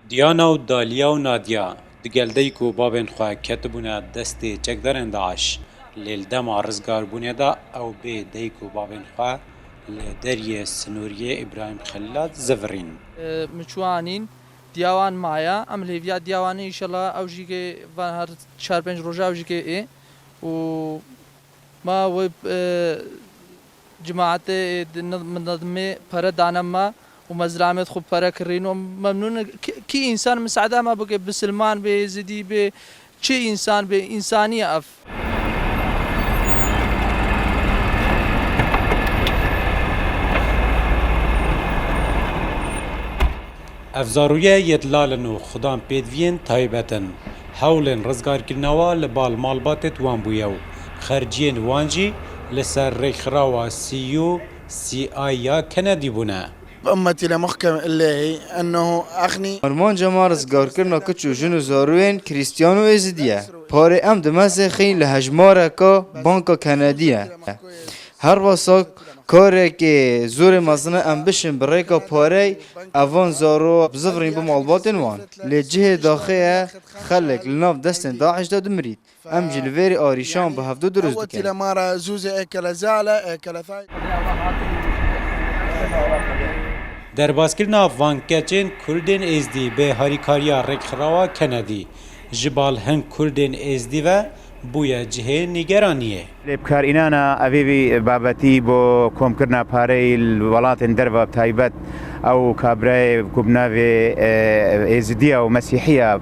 دیانا و دالیا و نادیا دگلدی کو بابن خواه کتبونه دست چکدرن داعش لیل دما رزگار بونه دا او بی دی کو بابن خواه لدریه سنوریه ابراهیم خلال زفرین مچوانین دیوان مایا ام لیویا دیوانی انشالله او جیگه و هر 4-5 روزه او جیگه ای و ما و جماعت منظمه پر دانما ومزرعمت خوب پر کرین و ممنون کی انسان مساعده ما بگه بسلمان به زدی به چه انسان به انسانی اف افزارویه یدلالن و خدام پیدوین تایبتن حولن رزگار کرنوا لبال مالباتت وان بویو خرجین وانجی لسر رخراوا سیو سی آیا کندی بونه أمتي لمحكم الله أنه أخني آرمان جمع رزگار کرنا که چوجن و زاروین کریستیانو ازدیه پاره ام دمسه خیلی لهجماره که بانکا کندیه هر واسا کاره که زور مزنه ام بشن برای که پاره اوان زارو بزفرین بمالباتن وان لجه داخله خلق لناف دستن داعش داد مرید ام جلویری آریشان به هفته درست أوتي دکن لمارا زوزة أكل زعلة أكل ثاي در باسکرنا وانکچین کردین ازدی به هاریکاریا رکخراوا کندی جبال هن کردین ازدی و بویا جهه نیگرانیه بکار اینانا اویوی بابتی با کم کرنا پاره الولات دربا تایبت او کابرای کوبناوی ازدیا و مسیحیه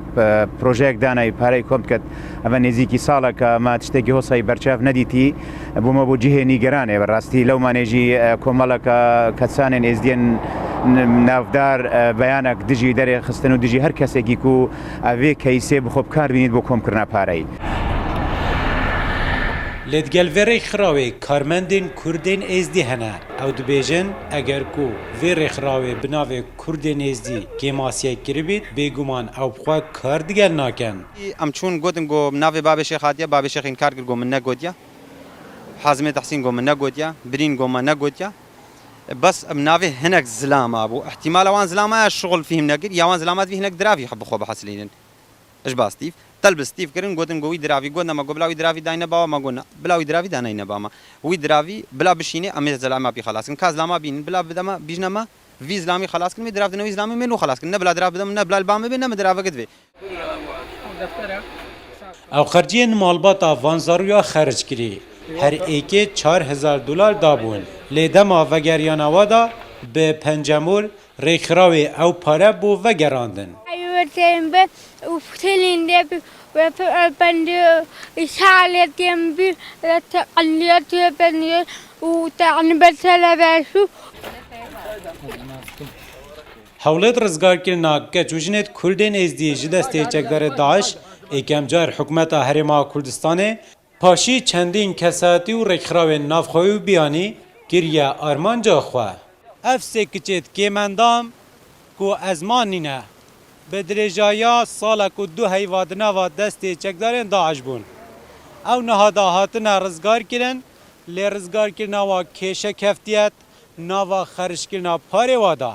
پروژیک دانای پاره کم کد اما نزیکی سالا که ما تشتگی حسای برچاف ندیتی بوما بو جهه نیگرانه براستی لو ما نجی کمالا که کسان ازدین نافدار بیانک دجی در خستن و دجی هر کسی که کو اوی کیسه بخوب کار بینید با کم کرنا پاره لدگل وری خراوی کارمندین کردین ازدی هنه او دبیجن اگر کو وری خراوی بناوی کردین ازدی که ماسیه کربید بگومان او بخواه کار دیگر ناکن ام چون گوتن گو ناوی باب شیخ هاتیا باب شیخ انکار کرد گو من نگوتیا حازم تحسین گو من نگوتیا برین گو من نگوتیا بس ام ناوی هنک زلام ابو احتمال وان زلام الشغل فيهم نقر يا وان زلامات فيه هنك درافي حب خو بحسلين اش باستيف تلب ستيف كرن قوتن قوي درافي قلنا ما قبلاوي درافي داينا باوا ما قلنا بلاوي درافي داينا باما وي درافي بلا بشيني امي زلامه بي خلاص كن كاز لاما بين بلا بدما بيجنا ما في زلامي خلاص كن دراف دنوي زلامي منو خلاص كن بلا دراف دم بلا البام بينا درافه قد او خرجین مالباتا وانزارویا خرج کری هر ایکی $4,000 دابون لیدما وگریانا وادا به پنجمور ریخراوی او پاره بو وگراندن ayudarem ve ufutelinde ve bende işaretim bir teqalliyat beni و تعني بسلا باشو حولت رزگار کرنا که چوجنت کردین ازدی جدسته چکدار داعش ایکم جار حکومت هرما کردستانه پاشی چندین کساتی و رکخراو نافخوی و بیانی گریه آرمان جا خواه اف سکچت که مندام کو ازمانینه به درجایا سالا کو دو هیوادنا و دسته چکدارن داعش بون او نهادا هاتنا رزگار کرن لی رزگار کرنا و کشه کفتیت ناوا خرش کرنا پاره وادا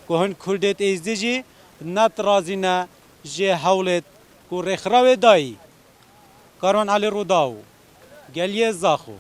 که هن کردت ازدی جی نت رازینه جه حولت کو رخراو دایی کارون علی رو داو گلیه زاخو